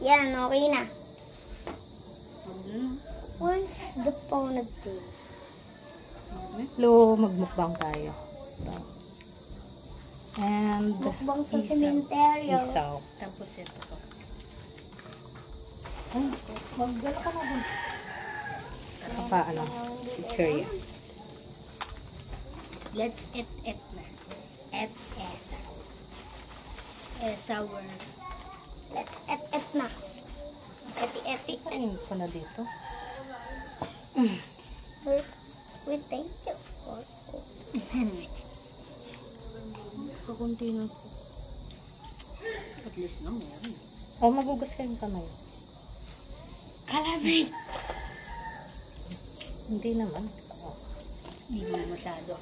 Yan, okay na. Where's the ponytail? Hello, magmukbang tayo. And Mukbang sa sementeryo. isaw. Tapos ito po. Oh, Maggala ka na dun. saka ano, pizzeria. Let's eat na. Eat esaw. Esawer. Let's et na. Eti. Kainin ko na dito. We thank you for Kakunti na sauce. At least na meron. Oh, magugas ka yung kamay. Kalamig! Hindi naman. Oh. Hindi mo masyado.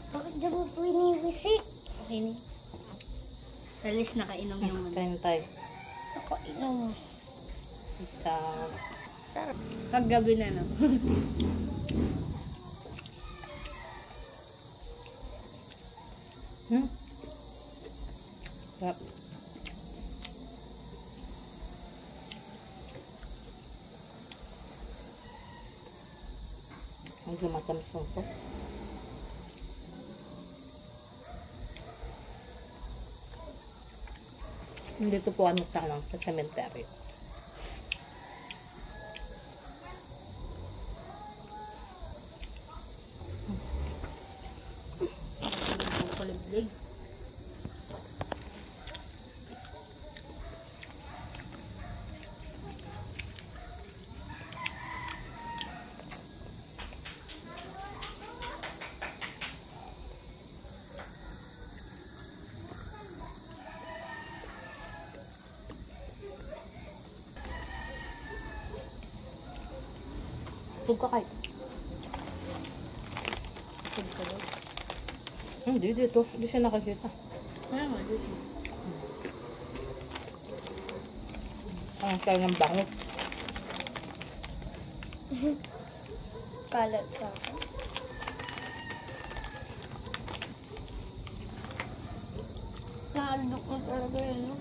Bakit di mo po iniwisik? Okay na. At least nakainom yung ano. Kain tayo. Ako, inom. Isaw. Sarap. Paggabi na no. Sarap. Ang lumatamis ko. Dito po ano sa cemetery. Kuliblig. Tug ka kayo. Hindi dito. Hindi siya nakakita. Ano nga dito? Ang tayo ng bango. Kalat ka ako. Naalok mo talaga yun, no?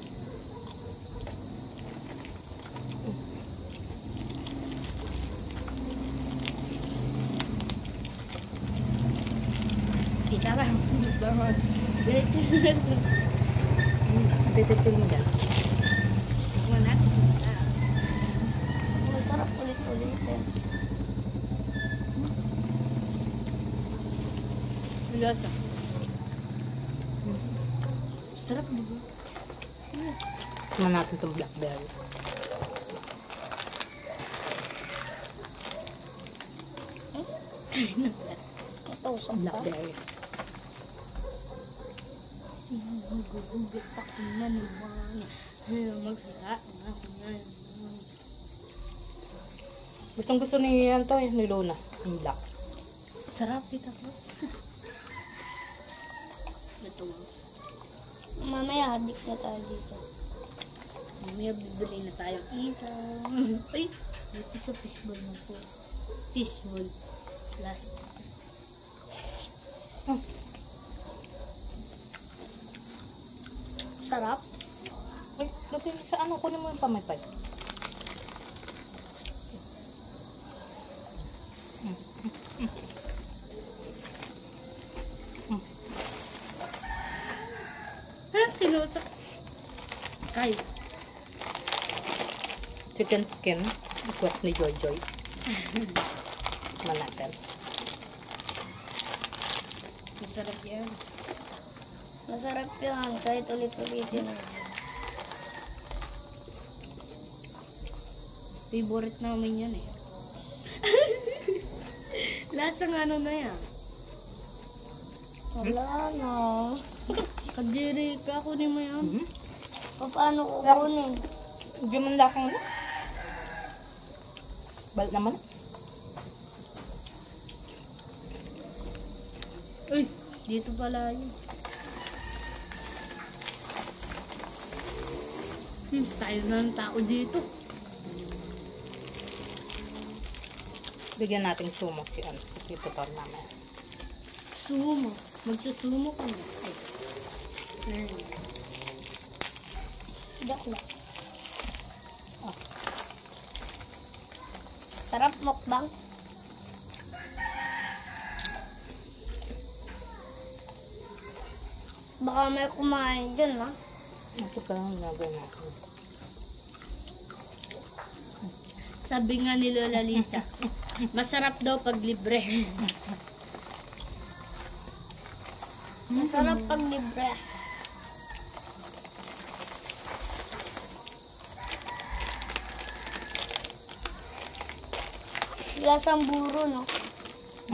Kita ba? Bangot. Titipil mo dyan. Manat. Masarap ulit-ulitin. Lasa. Sarap di ba? Tama natin itong blackberry. Ito, usap ka. Blackberry. Sino maghuhugas ako na naman? Maghiga na ako na naman. Gustong gusto ni yan to, ni Luna. Yung black. Sarap kita ko. Ito. Mamaya, hadik na tayo dito. Mamaya bibili na tayong isa. Ay! Dito sa fishball na po. Fishball. Last. Sarap. Ay, lagyan mo sa ano, kunin mo yung pamaypay. Tinutok. Ay. Chicken skin. Request ni Joy Joy. Manatin. Masarap yan. Masarap yan. Kahit ulit-ulitin. Favorite namin yan eh. Lasang ano na yan. Wala na. Kadiri ka, kunin mo yan. Paano kukunin? Hindi man lakang na. Balik naman. Uy, dito pala yun. Tayo na ng tao dito. Bigyan natin sumo si Tito Tor namin. Sumo. Magsusumo ka na. Ay. Joke lang. Sarap mukbang. Baka may kumain dyan, ha? Ito pa lang gagawin natin. Sabi nga ni Lola Lisa, masarap daw pag libre. Masarap pag libre. Lasang buro, no?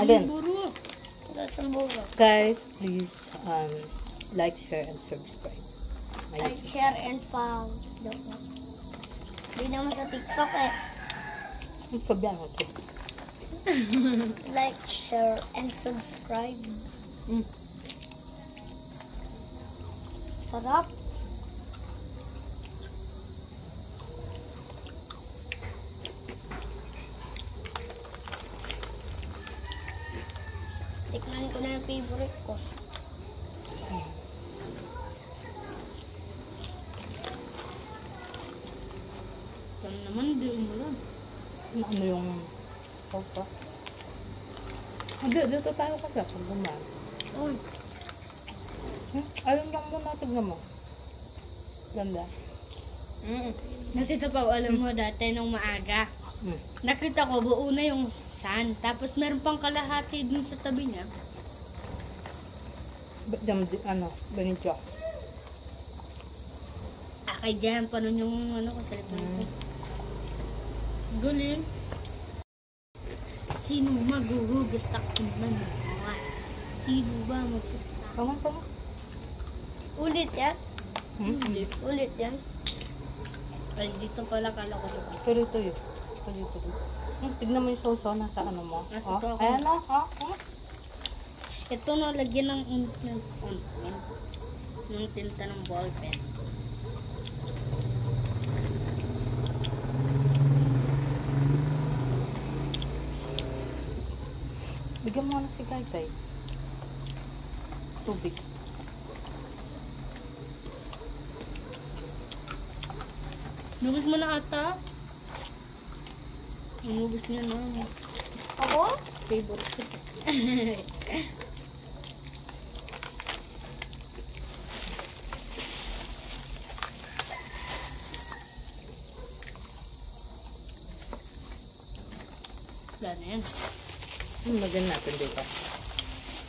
Alin? Buro. Lasang buro. Guys, please like, share, and subscribe. My Like, YouTube. share, and follow. Joke lang. Hindi naman sa TikTok, eh. Ang problema ito. Like, share, and subscribe. Sarap. Tikman ko na yung favorite ko. Yan naman, hindi umulan. Ano yung... Opa. Hindi, dito tayo kasi pag gumaan. Uy, Ayun lang muna, tignan mo. Ganda. Natita pa, alam mo dati nung maaga, nakita ko buo na yung sand. Tapos meron pang kalahati dun sa tabi niya. Ganito. Akay dyan pa nun yung ano ko sa likod ko. Galing. Sino maghuhugas takpan ng mga? Sino ba magsasaka? Tama. Ulit yan? Hindi. Ulit yan? Ay, dito pala kala ko sa Pero ito yun. Ito. Tignan mo yung sausaw na sa ano mo. Nasa Oh, to ako. ayan o. Ito na, lagyan ng ng tinta ng ballpen. Bigyan mo na si Taytay. Tubig. Nubos mo na ata. Nubos niya na. Ako? Favorite ko. Wala na yan. Lagyan natin dito.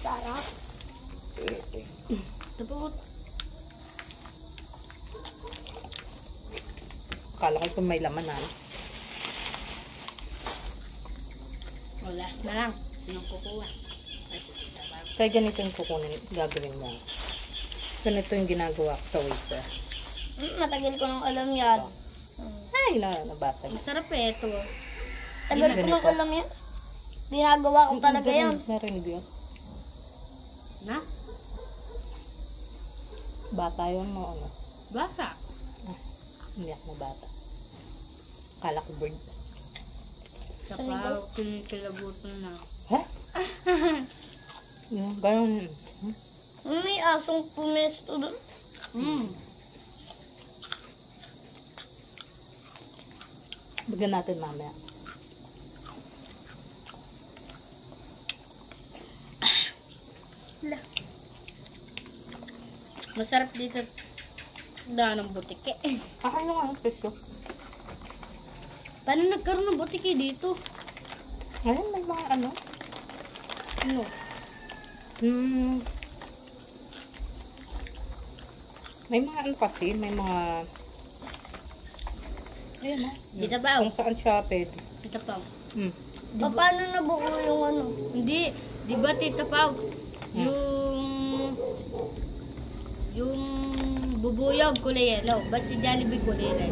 Sarap. Ito po. Akala ko ito may laman na. O, last na lang. Sinong kukuha? Ay, sige, tabag. Kaya ganito yung kukunin, gagawin mo. Ganito yung ginagawa ko sa wafer. Matagal ko nang alam yan. Ay, nabasa niya. Masarap eh, ito. Tagal ko nang alam yan. Ginagawa ko talaga yan. Narinig yun. Na? Bata yun mo, ano. Baka. Hindi ako bata. Akala ko bird. Kapag kinikilabutan na. Ha? Ganun. May asong pumesto doon. Bigyan natin mamaya. Masarap dito. Daan ng butike. Akin yung ano, peso. Paano nagkaroon ng butike dito? Ngayon, may mga ano. Ano? May mga ano kasi, may mga... Ayan o. Dito ba? Kung saan siya pwede. Tita Pao. Paano nabuo yung ano? Hindi. Di ba Tita Pao? Yung bubuyog kulay yellow. Ba't si Jollibee kulay red?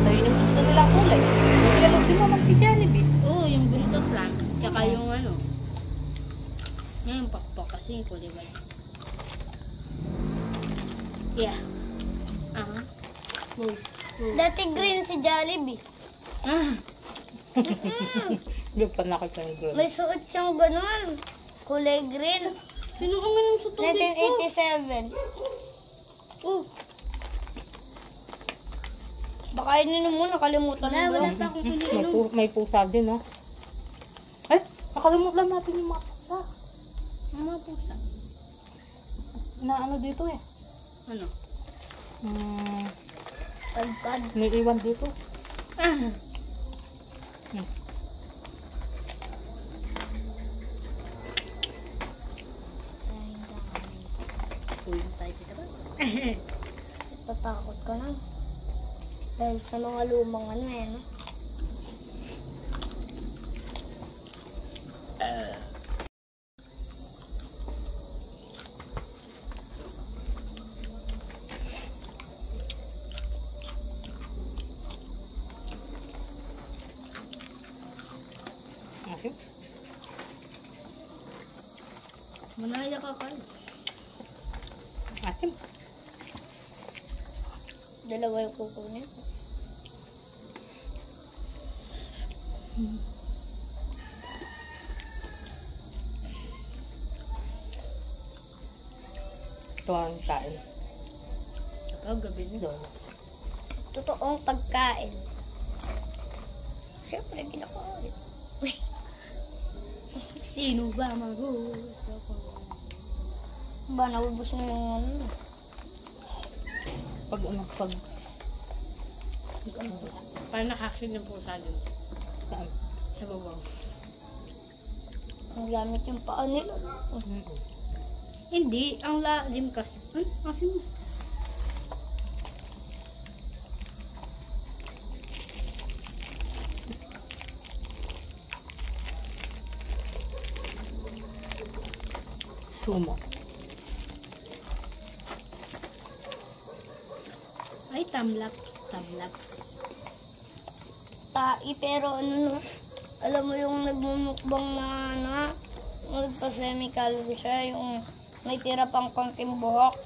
Ay, yung gusto nilang kulay. Yellow din naman si Jollibee. Oo, yung buntot lang. Tsaka yung ano. Ngayon, pakpak kasi kulay white. Yeah. Aha. Dati green si Jollibee. Ah. Yung panakit ng girl. May suot siyang ganun. Kulay green. Sino uminom sa tubig ko? 1987. Baka ininom mo, nakalimutan mo. Wala pa akong ininom. May pusa din, ha? Ay, nakalimutan natin yung mga pusa. Mga pusa. Na ano dito eh. Ano? Pagkad. May iwan dito. Tuwing tayo kita ba? Tatakot ka na. Dahil sa mga lumang ano eh, no? Asim. Manaya ka kayo. Asim. Dalawa yung kukunin. Ito ang kain. Saka gabi niyo. Doon. Totoong pagkain. Siyempre, kinakain. Sino ba mag-uusap ko? Ba, naubos mo yung ano. Pag Paano nakaksyon yung pusa dun? saan? Sa bawang. Ang gamit yung paa nila. Hindi, ang lalim kasi. Ay, asin mo. Sumo. Ay, tamlaps. Tamlaps. Tai, pero ano no, alam mo yung nagmumukbang na ano, nagpa-semi-calorie siya, yung may tira pang konting buhok.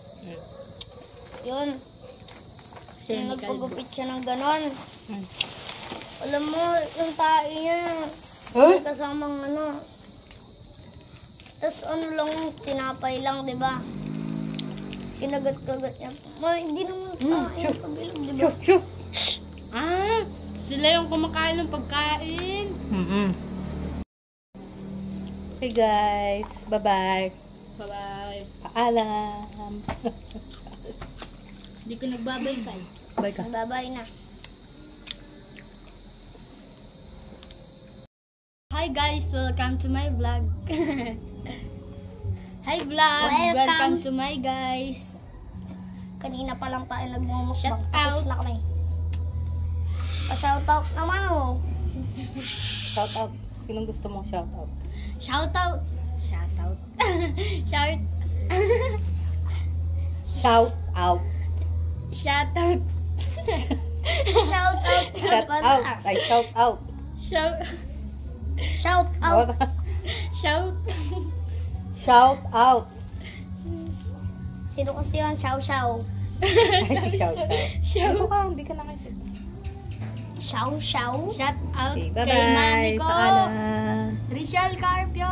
Yun. Yung nagpagupit siya ng ganon. Alam mo, yung tai niya, may kasamang ano. Tapos ano lang, tinapay lang, di ba? Kinagat-kagat niya. Hindi naman tayo kabilang, di ba? Shoo! Ah! Sila yung kumakain ng pagkain. Hey guys, bye-bye. Bye-bye. Paalam. Hindi ko nagbabay-bye. Bye ka. Babay na. Hi guys, welcome to my vlog. Hi vlog, welcome to my guys. Kanina pa lang tayo nagmumukbang. Shout Tapos out. na kami. Pa-shoutout naman oh. Shout out. Sinong gusto mong shout out? Shout out. Shout out. Shout. Shout out. Shout out. Shout out. Shout out. Ay, shout out. Shout. Shout out. Shout. Shout out. Sino kasi yun? Chow chow. Ay, si shout out. Shout. Ito ka, hindi ka nakasip. Chow chow. Shout out Okay, kay mami bye-bye. ko. Paalam. Rachel Carpio.